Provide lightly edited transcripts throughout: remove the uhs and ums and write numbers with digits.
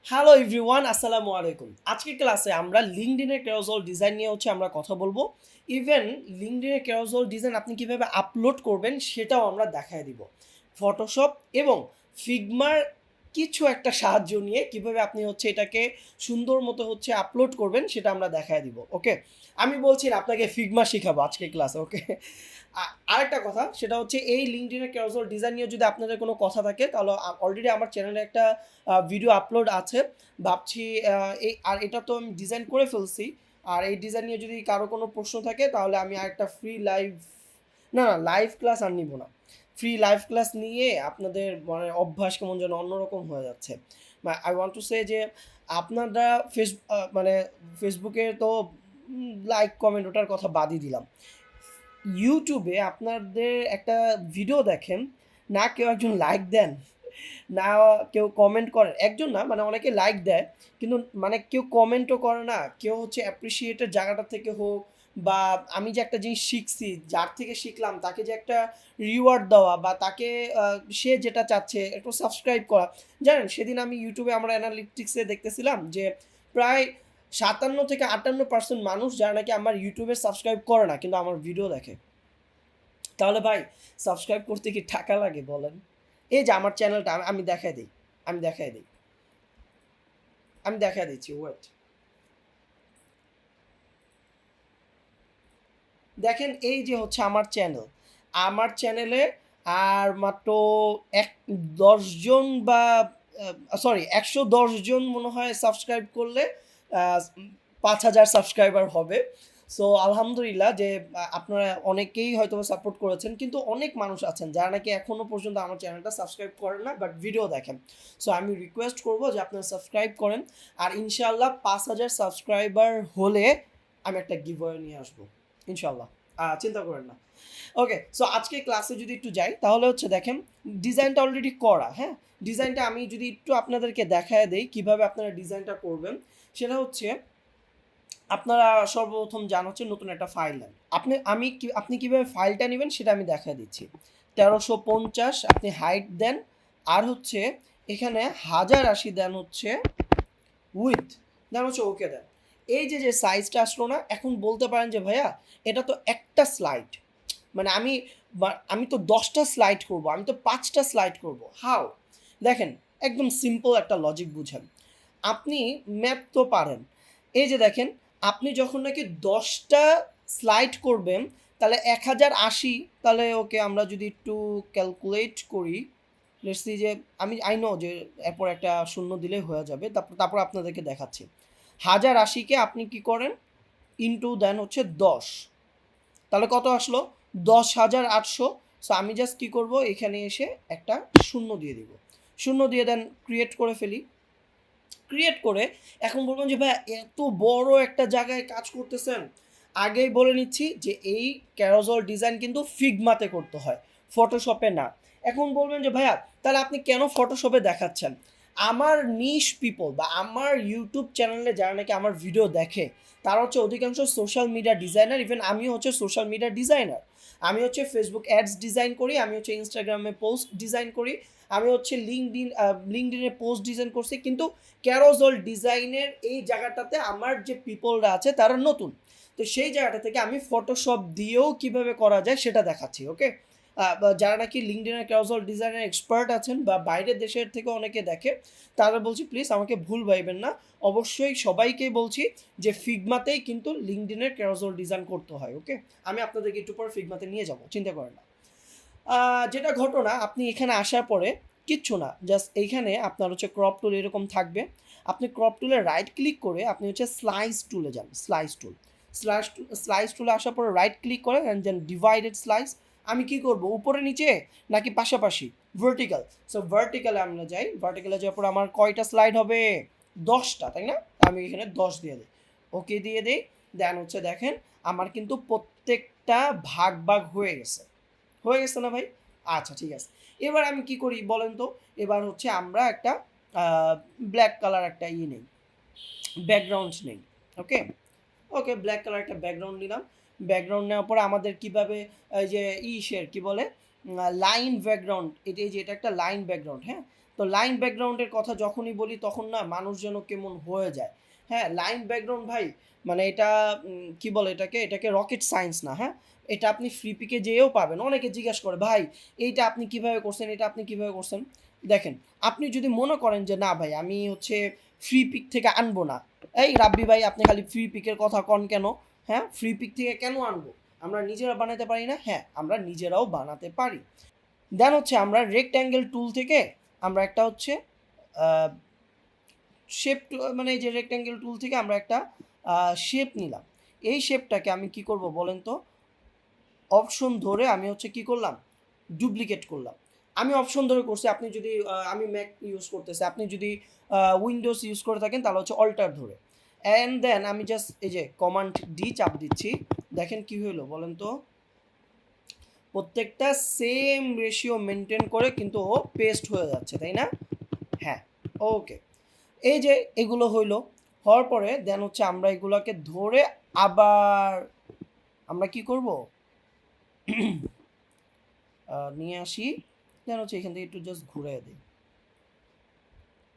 Hello everyone, আসসালামু আলাইকুম। আজকের ক্লাসে আমরা লিঙ্কডইনের ক্যারোজেল ডিজাইন নিয়ে আমরা কথা বলবো। ইভেন লিঙ্কডইনের ক্যারোজেল ডিজাইন আপনি কিভাবে আপলোড করবেন সেটাও আমরা দেখায় দিব। ফটোশপ এবং ফিগমার কিছু একটা সাহায্য নিয়ে কিভাবে আপনি এটাকে সুন্দর মতো আপলোড করবেন সেটা আমরা দেখায় দিব। ওকে, আমি বলছি না, আপনাকে ফিগমা শিখাবো আজকের ক্লাসে। ওকে, আরেকটা কথা সেটা এই লিঙ্কডইনের ক্যারোজেল ডিজাইন নিয়ে যদি আপনাদের কোনো কথা থাকে তাহলে অলরেডি আমার চ্যানেলে একটা ভিডিও আপলোড আছে। ভাবছি এটা তো আমি ডিজাইন করে ফেলছি। আর এই ডিজাইন নিয়ে যদি কারো কোনো প্রশ্ন থাকে তাহলে আমি আরেকটা ফ্রি লাইভ, না লাইভ ক্লাস আর নিব না, ফ্রি লাইভ ক্লাস নিয়ে আপনাদের মানে অভ্যাস কেমন যেন অন্যরকম হয়ে যাচ্ছে। আই ওয়ান্ট টু সে যে আপনারা মানে ফেসবুকে তো লাইক কমেন্ট ওটার কথা বাদই দিলাম। ইউটিউবে আপনাদের একটা ভিডিও দেখেন, না কেউ একজন লাইক দেন, না কেউ কমেন্ট করেন, একজন না মানে অনেকে লাইক দেয় কিন্তু মানে কেউ কমেন্টও করে না, কেউ অ্যাপ্রিসিয়েটের জায়গাটা থেকে হোক, বা আমি যে একটা জিনিস শিখছি যার থেকে শিখলাম তাকে যে একটা রিওয়ার্ড দেওয়া, বা তাকে সে যেটা চাচ্ছে একটু সাবস্ক্রাইব করা। জানেন, সেদিন আমি ইউটিউবে আমরা অ্যানালিটিক্সে দেখতেছিলাম যে প্রায় 57 থেকে 58% মানুষ যারা নাকি আমার ইউটিউবে সাবস্ক্রাইব করে না কিন্তু আমার ভিডিও দেখে। তাহলে ভাই, সাবস্ক্রাইব করতে কি টাকা লাগে বলেন? এই যে আমার চ্যানেলটা আমি দেখাই দিই, আমি দেখাই দিই, আমি দেখাই দিচ্ছি, ওয়েট। দেখেন, এই যে আমার চ্যানেল, আমার চ্যানেলে আর মাত্র 10 জন বা সরি 110 জন মনে হয় সাবস্ক্রাইব করলে 5,000 সাবস্ক্রাইবার হবে। সো আলহামদুলিল্লাহ যে আপনারা অনেকেই হয়তো সাপোর্ট করেছেন, কিন্তু অনেক মানুষ আছেন যারা নাকি এখনও পর্যন্ত আমার চ্যানেলটা সাবস্ক্রাইব করেন না, বাট ভিডিও দেখেন। সো আমি রিকোয়েস্ট করব যে আপনারা সাবস্ক্রাইব করেন। আর ইনশাআল্লাহ 5,000 সাবস্ক্রাইবার হলে আমি একটা গিভওয়ে নিয়ে আসবো ইনশাআল্লাহ। চিন্তা করেন না। ওকে, সো আজকে ক্লাসে যদি একটু যাই তাহলে দেখেন, ডিজাইনটা অলরেডি করা। হ্যাঁ, ডিজাইনটা আমি যদি একটু আপনাদেরকে দেখায় দেই কিভাবে আপনারা ডিজাইনটা করবেন। সেটা আপনারা সর্বপ্রথম নতুন একটা ফাইল নেন। আপনি কিভাবে ফাইলটা নেবেন সেটা আমি দেখায় দিচ্ছি। 1350 আপনি হাইট দেন, আর এখানে 1080 দেন উইথ, দেন ওকে দেন। এই যে সাইজটা আসলো না, এখন বলতে পারেন যে ভাইয়া এটা তো একটা স্লাইড, মানে আমি তো 10টা স্লাইড করব, আমি তো 5টা স্লাইড করব, হাউ? দেখেন, একদম সিম্পল একটা লজিক বুঝেন। আপনি ম্যাথ তো পারেন। এই যে দেখেন, আপনি যখন নাকি 10টা স্লাইড করবেন তাহলে 1080, তাহলে ওকে আমরা যদি একটু ক্যালকুলেট করি, লেটস সি যে আই নো যে এরপর একটা শূন্য দিলেই হয়ে যাবে, তারপর আপনাদেরকে দেখাচ্ছি। 1080কে আপনি কি করেন, ইনটু দেন 10, তাহলে কত আসলো? 10,800। সো আমি জাস্ট কী করবো, এখানে এসে একটা শূন্য দিয়ে দিব, শূন্য দিয়ে দেন ক্রিয়েট করে ফেলি। ক্রিয়েট করে এখন বলবেন যে ভাই এত বড় একটা জায়গায় কাজ করতেছেন, আগেই বলে নিচ্ছি যে এই ক্যারোজল ডিজাইন কিন্তু ফিগমাতে করতে হয়, ফটোশপে না। এখন বলবেন যে ভাইয়া তাহলে আপনি কেন ফটোশপে দেখাচ্ছেন? আমার নিশ পিপল বা আমার ইউটিউব চ্যানেলে যারা নাকি আমার ভিডিও দেখে তারা অধিকাংশ সোশ্যাল মিডিয়া ডিজাইনার। ইভেন আমিও সোশ্যাল মিডিয়া ডিজাইনার। আমি ফেসবুক অ্যাডস ডিজাইন করি, আমি ইনস্টাগ্রামে পোস্ট ডিজাইন করি, আমি লিঙ্কডিনে পোস্ট ডিজাইন করছি, কিন্তু ক্যারোজল ডিজাইনের এই জায়গাটাতে আমার যে পিপলরা আছে তারা নতুন। তো সেই জায়গাটা থেকে আমি ফটোশপ দিয়েও কিভাবে করা যায় সেটা দেখাচ্ছি। ওকে, যারা নাকি লিঙ্কডিনের ক্যারোজল ডিজাইনের এক্সপার্ট আছেন বা বাইরের দেশের থেকে অনেকে দেখে, তারা বলছি প্লিজ আমাকে ভুল ভাইবেন না, অবশ্যই সবাইকেই বলছি যে ফিগমাতেই কিন্তু লিঙ্কডিনের ক্যারোজল ডিজাইন করতে হয়। ওকে, আমি আপনাদেরকে একটু পরে ফিগমাতে নিয়ে যাব, চিন্তা করেন না। যেটা ঘটনা, আপনি এখানে আসার পরে কিচ্ছু না, জাস্ট এইখানে আপনার ক্রপ টুল এরকম থাকবে। আপনি ক্রপ টুলে রাইট ক্লিক করে আপনি স্লাইস টুলে যান, স্লাইস টুলে আসার পরে রাইট ক্লিক করে অ্যান্ড দেন ডিভাইডেড স্লাইস। আমি কি করব, উপরে নিচে নাকি পাশাপাশি? ভার্টিক্যাল। সো ভার্টিক্যালে আমরা যাই, ভার্টিক্যালে যাওয়ার পর আমার কয়টা স্লাইড হবে? 10টা, তাই না? আমি এখানে 10 দিয়ে দিই, ওকে দিয়ে দিই। দেন দেখেন আমার কিন্তু প্রত্যেকটা ভাগ ভাগ হয়ে গেছে, হয়ে গেছে না ভাই? আচ্ছা, ঠিক আছে। এবার আমি কি করি বলেন তো? এবার আমরা একটা ব্ল্যাক কালার একটা নেই, ব্যাকগ্রাউন্ড নেই। ওকে, ওকে, ব্ল্যাক কালার একটা ব্যাকগ্রাউন্ড নিলাম। ব্যাকগ্রাউন্ড নেওয়ার পরে আমাদের কিভাবে এই যে কি বলে লাইন ব্যাকগ্রাউন্ড, এই যে এটা একটা লাইন ব্যাকগ্রাউন্ড। হ্যাঁ, তো লাইন ব্যাকগ্রাউন্ডের কথা যখনই বলি তখন না মানুষ যেন কেমন হয়ে যায়। হ্যাঁ, লাইন ব্যাকগ্রাউন্ড ভাই মানে এটা কি বলে এটাকে রকেট সায়েন্স না, হ্যাঁ? এটা আপনি ফ্রি পিকে যেয়েও পাবেন। অনেকে জিজ্ঞাসা করে, "ভাই এইটা আপনি কিভাবে করছেন? এটা আপনি কিভাবে করছেন?" দেখেন, আপনি যদি মনে করেন যে না ভাই আমি হচ্ছে ফ্রি পিক থেকে আনবো না। এই রাব্বি ভাই আপনি খালি ফ্রি পিকের কথা কন কেন? হ্যাঁ? ফ্রি পিক থেকে কেন আনবো? আমরা নিজেরা বানাতে পারি না? হ্যাঁ, আমরা নিজেরাও বানাতে পারি। দেন হচ্ছে আমরা রেক্ট্যাঙ্গেল টুল থেকে আমরা একটা হচ্ছে আ শেপ মানে এই যে রেক্ট্যাঙ্গেল টুল থেকে আমরা একটা শেপ নিলাম। এই শেপটাকে আমি কি করব বলেন তো? অপশন ধরে আমি হচ্ছে কি করলাম? ডুপ্লিকেট করলাম। আমি অপশন ধরে করছি। আপনি যদি আমি ম্যাক ইউজ করতেছি। আপনি যদি উইন্ডোজ ইউজ করে থাকেন তাহলে হচ্ছে অল্টার ধরে। অ্যান্ড দেন আমি জাস্ট এই যে কমান্ড ডি চাপ দিচ্ছি। দেখেন কি হইলো বলেন তো? প্রত্যেকটা সেম রেশিও মেইনটেইন করে কিন্তু ও পেস্ট হয়ে যাচ্ছে, তাই না? হ্যাঁ, ওকে। এই যে এগুলো হইলো, হওয়ার পরে দেন হচ্ছে আমরা এগুলাকে ধরে আবার আমরা কি করব? নিয়ে আসি। দেন হচ্ছে এখান থেকে একটু জাস্ট ঘুরাইয়া দেই।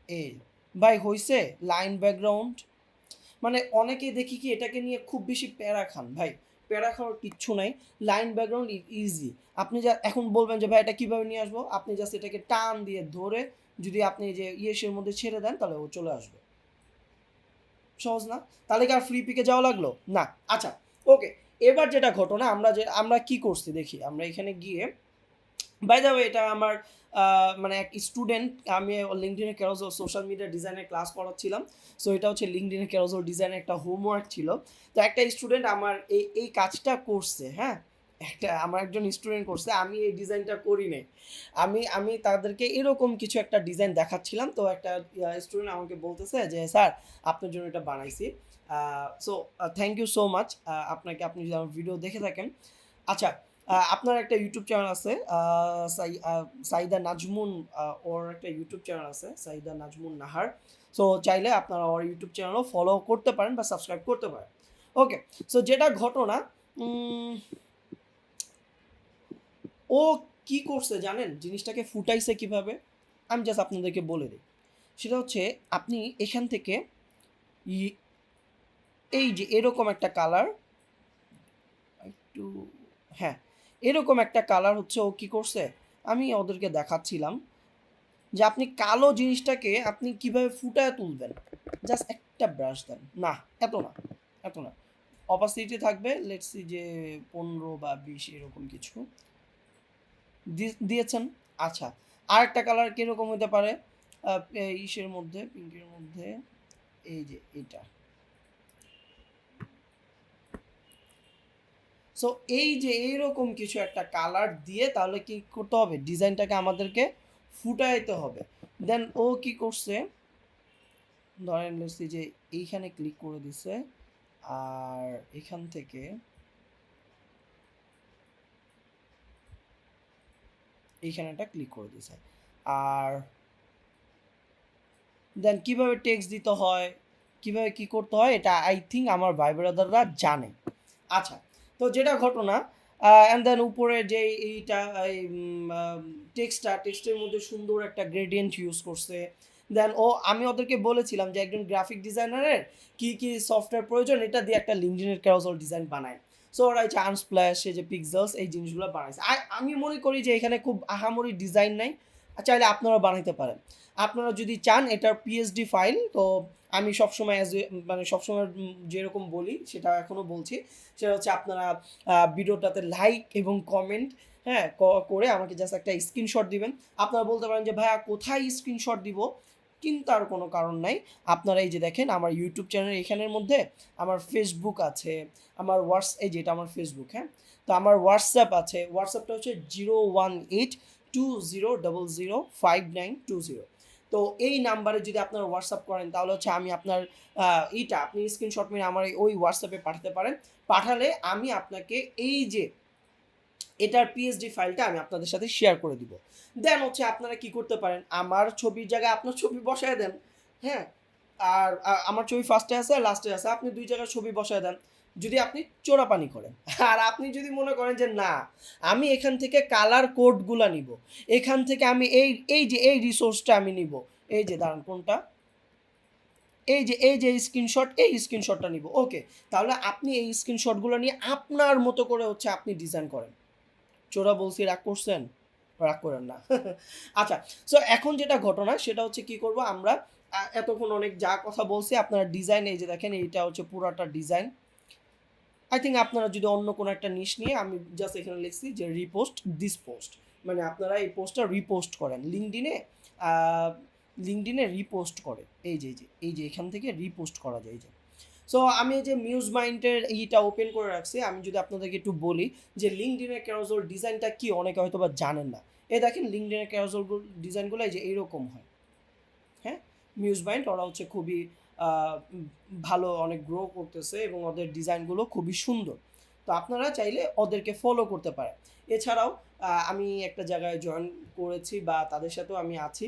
এই ভাই হইছে লাইন ব্যাকগ্রাউন্ড। মানে অনেকেই দেখি কি এটাকে নিয়ে খুব বেশি প্যারা খান ভাই। প্যারা খাওয়ার কিচ্ছু নাই। Line background easy. আপনি এখন বলবেন যে ভাই এটা কিভাবে নিয়ে আসবো? আপনি জাস্ট এটাকে টান দিয়ে ধরে যদি আপনি যে ইয়েসের মধ্যে ছেড়ে দেন তাহলে ও চলে আসবে। সহজ না? তাহলে কি আর ফ্রি পিকে যাওয়া লাগলো? না। আচ্ছা, ওকে। এবার যেটা ঘটনা আমরা কি করছি দেখি। আমরা এখানে গিয়ে বাই দ্য ওয়ে এটা আমার মানে এক স্টুডেন্ট আমি লিঙ্কডইনে ক্যারোজেল সোশ্যাল মিডিয়া ডিজাইনের ক্লাস করাচ্ছিলাম। সো এটা হচ্ছে লিঙ্কডইনে ক্যারোজেল ডিজাইনের একটা হোমওয়ার্ক ছিল। তো একটা স্টুডেন্ট আমার এই কাজটা করছে, হ্যাঁ? আমার একজন স্টুডেন্ট করছে। আমি এই ডিজাইনটা করি নাই। আমি তাদেরকে এরকম কিছু একটা ডিজাইন দেখাচ্ছিলাম। তো একটা স্টুডেন্ট আমাকে বলতেছে যে, "স্যার আপনার জন্য এটা বানাইছি।" So thank you so much. আপনি যদি আমার ভিডিও দেখে থাকেন। আচ্ছা, আপনার একটা ইউটিউব চ্যানেল আছে সাইদা নাজমুন, ওর একটা ইউটিউব চ্যানেল আছে সাইদা নাজমুন নাহার। সো চাইলে আপনারা ওর ইউটিউব চ্যানেলও ফলো করতে পারেন বা সাবস্ক্রাইব করতে পারেন। ওকে, সো যেটা ঘটনা উম, ও কি করছে জানেন জিনিসটাকে ফুটাইছে কিভাবে? আমি জাস্ট আপনাদেরকে বলে দিই। সেটা হচ্ছে আপনি এখান থেকে ই- এই যে এরকম একটা কালার একটু, হ্যাঁ, এরকম একটা কালার হচ্ছে ও কি করছে? আমি ওদেরকে দেখাচ্ছিলাম যে আপনি কালো জিনিসটাকে আপনি কিভাবে ফুটায় তুলবেন। জাস্ট একটা ব্রাশ দেন। না, এত না, এত না। অপাসিটি থাকবে লেটস সি যে 15 বা 20 এরকম কিছু। দিয়েছেন? আচ্ছা। আরেকটা কালার কিরকম হতে পারে? ইসের মধ্যে, পিঙ্কের মধ্যে এই যে এইটা। সো এই যে এইরকম কিছু একটা কালার দিয়ে তাহলে কি করতে হবে? ডিজাইনটাকে আমাদেরকে ফুটাইতে হবে। দেন ও কি করছে? ধরেন লেটস যে এইখানে ক্লিক করে দিছে আর এখান থেকে এইখানেটা ক্লিক করে দিছে আর দেন কিভাবে টেক্সট দিতে হয়, কিভাবে কি করতে হয় এটা আই থিঙ্ক আমার ভাই ব্রাদাররা জানে। আচ্ছা, তো যেটা ঘটনা অ্যান্ড দেন উপরে যে এইটা টেক্সটের মধ্যে সুন্দর একটা গ্রেডিয়েন্ট ইউজ করছে। দেন আমি ওদেরকে বলেছিলাম যে একজন গ্রাফিক ডিজাইনারের কী কী সফটওয়্যার প্রয়োজন এটা দিয়ে একটা লিঙ্কডইনের ক্যারোসেল ডিজাইন বানায়। সো ওরা এই যে আনস্প্ল্যাশ এই যে পিক্সেলস এই জিনিসগুলো বানাইছে। আমি মনে করি যে এখানে খুব আহামরি ডিজাইন নাই, চাইলে আপনারা বানাইতে পারেন। আপনারা যদি চান এটার পিএসডি ফাইল তো আমি সবসময় মানে সবসময় যেরকম বলি সেটা এখনও বলছি, সেটা হচ্ছে আপনারা ভিডিওটাতে লাইক এবং কমেন্ট, হ্যাঁ, করে আমাকে জাস্ট একটা স্ক্রিনশট দিবেন। আপনারা বলতে পারেন যে ভাইয়া কোথায় স্ক্রিনশট দিব? চিন্তার কোনো কারণ নাই। আপনারা এই যে দেখেন আমার ইউটিউব চ্যানেল এখানের মধ্যে আমার ফেসবুক আছে, আমার এই যে এটা আমার ফেসবুক, হ্যাঁ? তো আমার হোয়াটসঅ্যাপ আছে। হোয়াটসঅ্যাপটা হচ্ছে 01820005920। তো এই নাম্বারে যদি আপনারা হোয়াটসঅ্যাপ করেন তাহলে হচ্ছে আমি আপনার আপনি স্ক্রিনশট মেরে আমার ওই হোয়াটসঅ্যাপে পাঠাতে পারেন। পাঠালে আমি আপনাকে এই যে এটার পিএসডি ফাইলটা আমি আপনাদের সাথে শেয়ার করে দিব। দেন হচ্ছে আপনারা কি করতে পারেন, আমার ছবির জায়গায় আপনার ছবি বসায় দেন, হ্যাঁ? আর আমার ছবি ফার্স্টে আছে আর লাস্টে আছে। আপনি ২ জায়গায় ছবি বসায় দেন। যদি আপনি চোরাপানি করেন। আর আপনি যদি মনে করেন যে না, আমি এখান থেকে কালার কোডগুলা নিব, এখান থেকে আমি এই রিসোর্সটা আমি নিব, এই যে দাঁড়ান কোনটা, এই যে স্ক্রিনশট, এই স্ক্রিনশটটা নিব, ওকে, তাহলে আপনি এই স্ক্রিনশটগুলো নিয়ে আপনার মতো করে হচ্ছে আপনি ডিজাইন করেন। চোরা বলছি, রাগ করছেন? রাগ করেন না। আচ্ছা, সো এখন যেটা ঘটনা সেটা হচ্ছে কি করব আমরা, এতক্ষণ অনেক যা কথা বলছি, আপনারা ডিজাইন এই যে দেখেন, এইটা হচ্ছে পুরাটা ডিজাইন। আই থিঙ্ক আপনারা যদি অন্য কোনো একটা নিশ নিয়ে, আমি জাস্ট এখানে লিখছি যে রিপোস্ট দিস পোস্ট, মানে আপনারা এই পোস্টটা রিপোস্ট করেন লিঙ্কডিনে রিপোস্ট করে, এই যে এখান থেকে রিপোস্ট করা যায়। এই যে, সো আমি এই যে মিউজ মাইন্ডের এইটা ওপেন করে রাখছি। আমি যদি আপনাদেরকে একটু বলি যে লিঙ্কডিনের ক্যারোজেল ডিজাইনটা কি, অনেকে হয়তো বা জানেন না। এই দেখেন লিঙ্কডিনের ক্যারোজেল ডিজাইনগুলো এই যে এইরকম হয়। হ্যাঁ, মিউজ মাইন্ড ওরা হচ্ছে খুবই ভালো, অনেক গ্রো করতেছে এবং ওদের ডিজাইনগুলো খুবই সুন্দর। তো আপনারা চাইলে ওদেরকে ফলো করতে পারেন। এছাড়াও আমি একটা জায়গায় জয়েন করেছি বা তাদের সাথেও আমি আছি,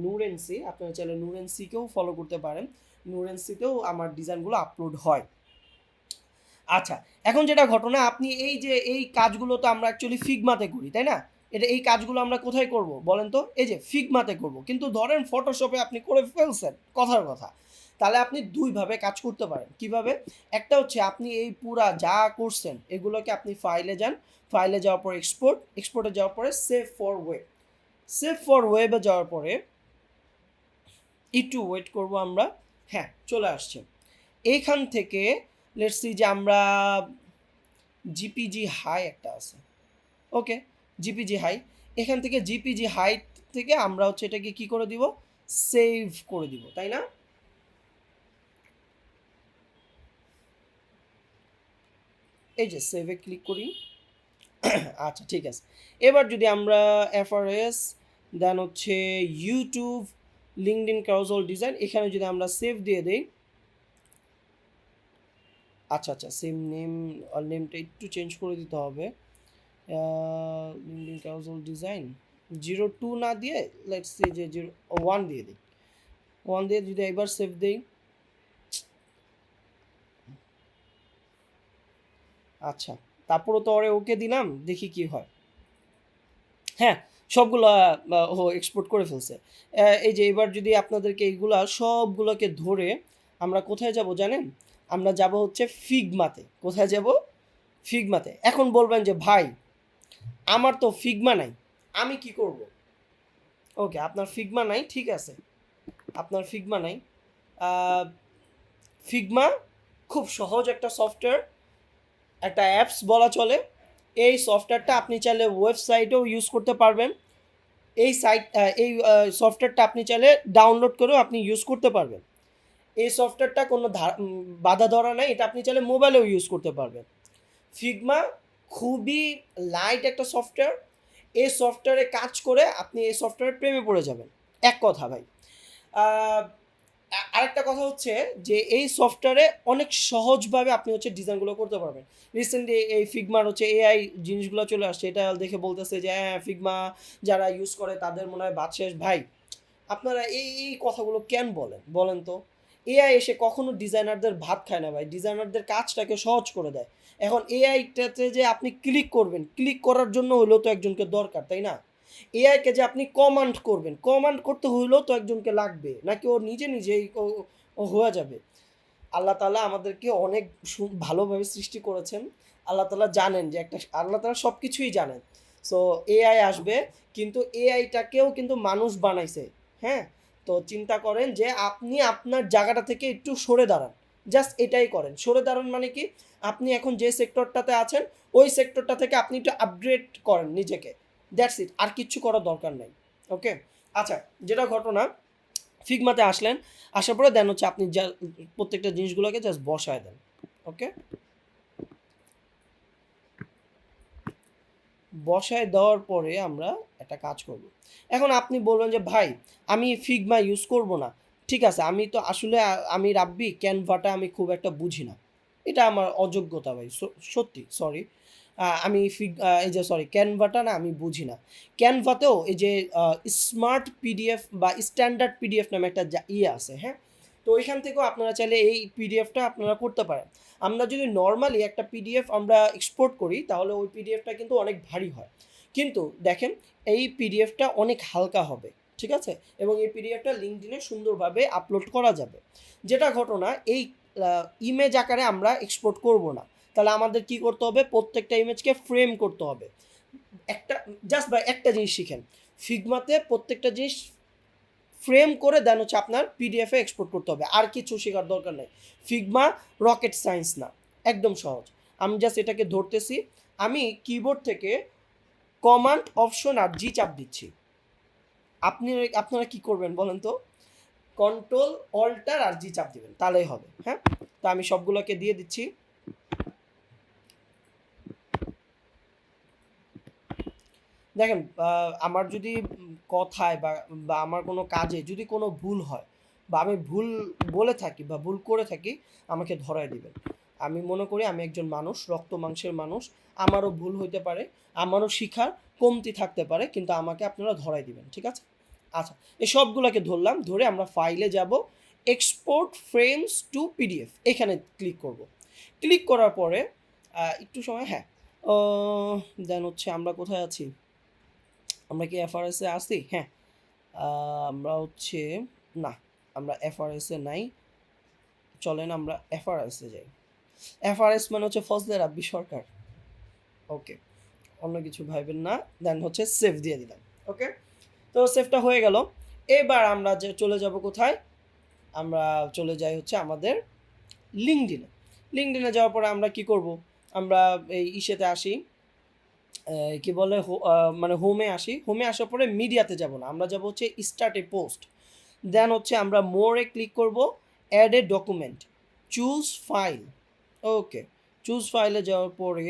নুরেন্সি, আপনারা চাইলে নুরেন্সিকেও ফলো করতে পারেন। নুরেন্সিতেও আমার ডিজাইনগুলো আপলোড হয়। আচ্ছা, এখন যেটা ঘটনা, আপনি এই যে এই কাজগুলো তো আমরা অ্যাকচুয়ালি ফিগমাতে করি, তাই না? এই কাজগুলো আমরা কোথায় করব বলেন তো? এই যে ফিগমাতে করব, কিন্তু ধরেন ফটোশপে আপনি করে ফেলছেন, কথার কথা। তাহলে আপনি দুইভাবে কাজ করতে পারেন। কিভাবে? একটা হচ্ছে আপনি এই পুরা যা করছেন এগুলোকে আপনি ফাইলে যান, ফাইলে যাওয়ার পর এক্সপোর্টে যাওয়ার পরে সেভ ফর ওয়েবে যাওয়ার পরে একটু ওয়েট করব আমরা। হ্যাঁ, চলে আসছে। এইখান থেকে লেটস সি যে আমরা জিপিজি হাই একটা আছে, ওকে, জিপিজি হাই, এখান থেকে জিপিজি হাই থেকে আমরা হচ্ছে এটাকে কি করে দিব, সেভ করে দিব, তাই না? এই যে সেভে ক্লিক করি। আচ্ছা, ঠিক আছে। এবার যদি আমরা এফআরএস দেন হচ্ছে ইউটিউব লিঙ্কডইন ক্যারোজেল ডিজাইন, এখানে যদি আমরা সেভ দিয়ে দিই। আচ্ছা, সেম নেমটা একটু চেঞ্জ করে দিতে হবে। লিঙ্কডইন ক্যারোজেল ডিজাইন 02 না দিয়ে লেটস সে যে 01 দিয়ে দিই। 1 দিয়ে যদি একবার সেভ দেই। আচ্ছা, তারপরও তো ওকে দিলাম, দেখি কি হয়। হ্যাঁ, সবগুলা এক্সপোর্ট করে ফেলছে। এই যে এবার যদি আপনাদেরকে এইগুলা সবগুলোকে ধরে আমরা কোথায় যাব জানেন? আমরা যাব হচ্ছে ফিগমাতে। কোথায় যাব? ফিগমাতে। এখন বলবেন যে ভাই আমার তো ফিগমা নাই, আমি কি করব? ওকে, আপনার ফিগমা নাই, ঠিক আছে, আপনার ফিগমা নাই। ফিগমা খুব সহজ একটা সফটওয়্যার, একটা অ্যাপস বলা চলে। এই সফটওয়্যারটা আপনি চাইলে ওয়েবসাইটেও ইউজ করতে পারবেন। এই সফটওয়্যারটা আপনি চাইলে ডাউনলোড করেও আপনি ইউজ করতে পারবেন। এই সফটওয়্যারটা কোনো বাধা ধরা নাই, এটা আপনি চাইলে মোবাইলেও ইউজ করতে পারবেন। ফিগমা খুবই লাইট একটা সফটওয়্যার। এই সফটওয়্যারে কাজ করে আপনি এই সফটওয়্যারের প্রেমে পড়ে যাবেন, এক কথা ভাই। আরেকটা কথা হচ্ছে যে এই সফটওয়্যারে অনেক সহজভাবে আপনি হচ্ছে ডিজাইনগুলো করতে পারবেন। রিসেন্টলি এই ফিগমার হচ্ছে এআই জিনিসগুলো চলে আসছে, এটা দেখে বলতেছে যে হ্যাঁ, ফিগমা যারা ইউজ করে তাদের মনে হয় বাদ শেষ। ভাই, আপনারা এই কথাগুলো কেন বলেন তো? এআই এসে কখনো ডিজাইনারদের ভাত খায় না ভাই, ডিজাইনারদের কাজটাকে সহজ করে দেয়। এখন এআইটাতে যে আপনি ক্লিক করবেন, ক্লিক করার জন্য হলেও তো একজনকে দরকার, তাই না? এআইকে যে আপনি কমান্ড করবেন, কমান্ড করতে হইলেও তো একজনকে লাগবে, নাকি ও নিজেই ও হয়ে যাবে? আল্লাহ তাআলা আমাদেরকে অনেক ভালোভাবে সৃষ্টি করেছেন। আল্লাহ তাআলা জানেন যে আল্লাহ তাআলা সব কিছুই জানেন। সো এআই আসবে, কিন্তু এআইটাকেও কিন্তু মানুষ বানাইছে। হ্যাঁ, তো চিন্তা করেন যে আপনি আপনার জায়গাটা থেকে একটু সরে দাঁড়ান। জাস্ট এটাই করেন। সরে দাঁড়ান মানে কি, আপনি এখন যে সেক্টরটাতে আছেন ওই সেক্টরটা থেকে আপনি একটু আপগ্রেড করেন নিজেকে। দ্যাটস ইট, আর কিচ্ছু করার দরকার নাই। ওকে, আচ্ছা, যেটা ঘটনা, ফিগমাতে আসলেন, আসার পরে দেন হচ্ছে আপনি যা প্রত্যেকটা জিনিসগুলোকে জাস্ট বসায় দেন। ওকে, বসায় দেওয়ার পরে আমরা একটা কাজ করব। এখন আপনি বলবেন যে ভাই আমি ফিগমা ইউজ করব না। ঠিক আছে, আমি তো আসলে আমি রাব্বি ক্যানভাটা আমি খুব একটা বুঝি না। এটা আমার অযোগ্যতা ভাই, সত্যি সরি। আমি এই যে সরি, ক্যানভাটা না আমি বুঝি না। ক্যানভাতেও এই যে স্মার্ট পিডিএফ বা স্ট্যান্ডার্ড পিডিএফ নামে একটা ইয়ে আছে, হ্যাঁ? তো ওইখান থেকেও আপনারা চাইলে এই পিডিএফটা আপনারা করতে পারেন। আমরা যদি নর্মালি একটা পিডিএফ আমরা এক্সপোর্ট করি তাহলে ওই পিডিএফটা কিন্তু অনেক ভারী হয়, কিন্তু দেখেন এই পিডিএফটা অনেক হালকা হবে, ঠিক আছে, এবং এই পিডিএফটা লিঙ্কডইনে সুন্দরভাবে আপলোড করা যাবে। যেটা ঘটনা এই ইমেজ আকারে আমরা এক্সপোর্ট করব না, তাহলে আমাদের কি করতে হবে, প্রত্যেকটা ইমেজকে ফ্রেম করতে হবে। একটা জাস্ট বা একটা জিনিস শিখেন, ফিগমাতে প্রত্যেকটা জিনিস ফ্রেম করে দেন হচ্ছে আপনার পিডিএফে এক্সপোর্ট করতে হবে, আর কিছু শেখার দরকার নেই। ফিগমা রকেট সায়েন্স না, একদম সহজ। আমি জাস্ট এটাকে ধরতেছি, আমি কিবোর্ড থেকে কমান্ড অপশন আর জি চাপ দিচ্ছি। আপনারা কি করবেন বলেন তো, কন্ট্রোল অল্টার আর জি চাপ দিবেন, তাহলেই হবে। হ্যাঁ, তো আমি সবগুলোকে দিয়ে দিচ্ছি। দেখেন আমার যদি কথায় বা আমার কোনো কাজে যদি কোনো ভুল হয় বা আমি ভুল বলে থাকি বা ভুল করে থাকি, আমাকে ধরায় দিবেন। আমি মনে করি আমি একজন মানুষ, রক্ত মাংসের মানুষ, আমারও ভুল হইতে পারে, আমারও শিখার কমতি থাকতে পারে, কিন্তু আমাকে আপনারা ধরায় দিবেন, ঠিক আছে? আচ্ছা, এই সবগুলোকে ধরলাম, ধরে আমরা ফাইলে যাব, এক্সপোর্ট ফ্রেমস টু পিডিএফ, এখানে ক্লিক করব। ক্লিক করার পরে একটু সময়, হ্যাঁ, দেন হচ্ছে আমরা কোথায় আছি, আমরা কি এফআরএসে আছি? হ্যাঁ, আমরা হচ্ছে না, আমরা এফআরএসে নাই। চলেন আমরা এফআরএসে যাই। এফআরএস মানে হচ্ছে ফজলে রাব্বি সরকার। ওকে, অন্য কিছু ভাইবেন না। দেন হচ্ছে সেভ দিয়ে দিলাম। ওকে, তো সেভটা হয়ে গেল। এবার আমরা যে চলে যাব কোথায়, আমরা চলে যাই হচ্ছে আমাদের লিঙ্কডইনে। লিঙ্কডইনে যাওয়ার পরে আমরা কি করব, আমরা এই ইসেতে আসি, কি বলে মানে হোমে আসি। হোমে আসার পরে মিডিয়াতে যাব না, আমরা যাব হচ্ছে স্টার্ট এ পোস্ট। দেন হচ্ছে আমরা মোরে ক্লিক করব, add a document, choose file. Okay, choose ফাইলে যাওয়ার পরে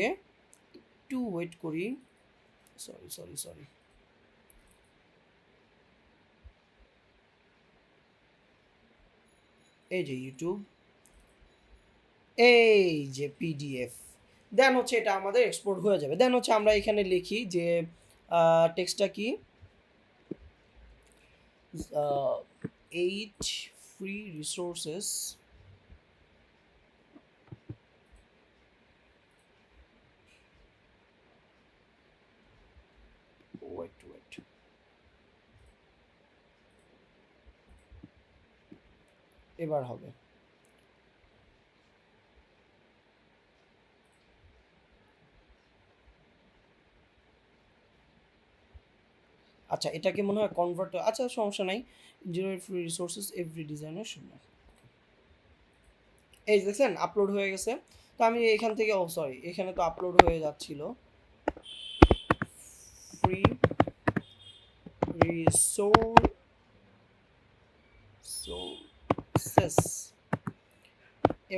একটু ওয়েট করি, সরি সরি সরি, এই যে ইউটিউব, এই যে পিডিএফ, দেন হচ্ছে এটা আমাদের এক্সপোর্ট হয়ে যাবে। দেন হচ্ছে আমরা এখানে লিখি যে টেক্সটটা কি, 8 free resources wait এবার হবে। আচ্ছা, এটাকে মনে হয় কনভার্ট, আচ্ছা সমস্যা নাই। 0 ফ্রি রিসোর্সেস এভরি ডিজাইনের শূন্য। এই দেখছেন আপলোড হয়ে গেছে। তো আমি এখান থেকে, ও সরি, এখানে তো আপলোড হয়ে যাচ্ছিল। Free resources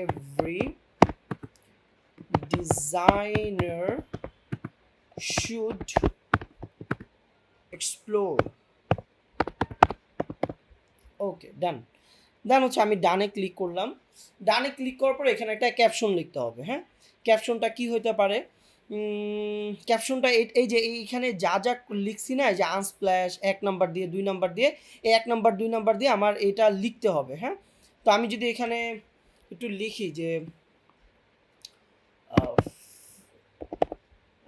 every designer should explore. Okay, done. Then হচ্ছে আমি ডানে ক্লিক করলাম। ডানে ক্লিক করার পর এখানে একটা ক্যাপশন লিখতে হবে। হ্যাঁ, ক্যাপশনটা কি হতে পারে, ক্যাপশনটা এই যে এইখানে যা যা লিখছি না, যে আনস্প্ল্যাশ 1 নাম্বার দিয়ে 2 নাম্বার দিয়ে, এই 1 নাম্বার 2 নাম্বার দিয়ে আমার এটা লিখতে হবে। হ্যাঁ, তো আমি যদি এখানে একটু লিখি যে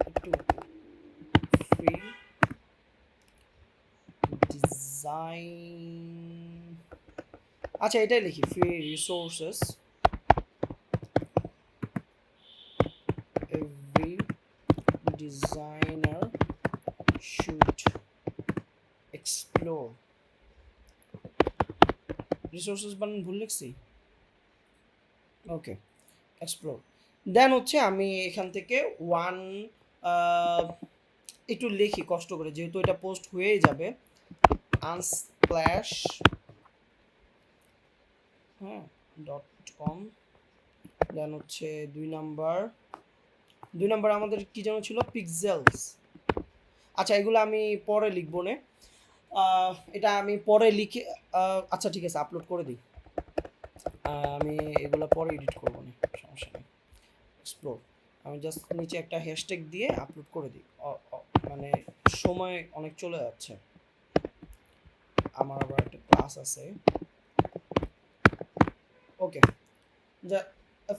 একটু ফ্রি ডিজাইন, আচ্ছা এটাই লিখি, free resources every designer should explore. Resources বানান ভুল লিখছি, ওকে, এক্সপ্লোর। দেন হচ্ছে আমি এখান থেকে ওয়ান একটু লিখি কষ্ট করে, যেহেতু এটা পোস্ট হয়েই যাবে, আনস্প্ল্যাশ, হ্যাঁ, .com। দেন হচ্ছে 2 নাম্বার আমাদের কি যেন ছিল, পিক্সেলস। আচ্ছা, এগুলো আমি পরে লিখবো না, এটা আমি পরে লিখে, আচ্ছা ঠিক আছে আপলোড করে দিই। আমি এগুলো পরে এডিট করবো না, সমস্যা নেই। এক্সপ্লোর, আমি জাস্ট নিচে একটা হ্যাশট্যাগ দিয়ে আপলোড করে দিই। মানে সময় অনেক চলে যাচ্ছে, আমার আবার একটা ক্লাস আছে। ওকে, যা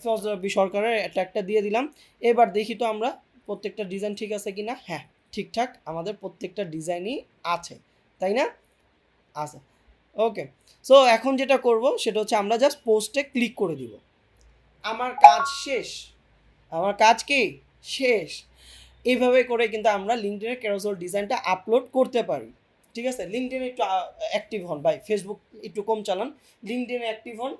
ফজল রাব্বি সরকারের একটা দিয়ে দিলাম। এবার দেখি তো আমরা প্রত্যেকটা ডিজাইন ঠিক আছে কিনা। হ্যাঁ, ঠিকঠাক আমাদের প্রত্যেকটা ডিজাইনই আছে, তাই না? আছে। ওকে, সো এখন যেটা করব সেটা হচ্ছে আমরা জাস্ট পোস্টে ক্লিক করে দিব। আমার কাজ শেষ। আমার কাজ কি শেষ। এইভাবে করে কিন্তু আমরা লিঙ্কডইনের ক্যারোসেল ডিজাইনটা আপলোড করতে পারি। ঠিক আছে, লিঙ্কডইনে একটু অ্যাক্টিভ হন ভাই, ফেসবুক একটু কম চালান, লিঙ্কডইনে অ্যাক্টিভ হন,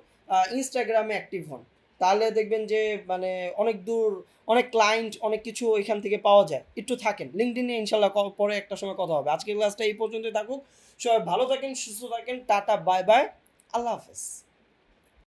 ইনস্টাগ্রামে অ্যাক্টিভ হন। তাহলে দেখবেন যে মানে অনেক দূর, অনেক ক্লায়েন্ট, অনেক কিছু এখান থেকে পাওয়া যায়। একটু থাকেন লিঙ্কডইনে, ইনশাল্লাহ পরে একটা সময় কথা হবে। আজকের ক্লাসটা এই পর্যন্ত থাকুক। সবাই ভালো থাকেন, সুস্থ থাকেন, টাটা, বাই বাই, আল্লাহ হাফেজ।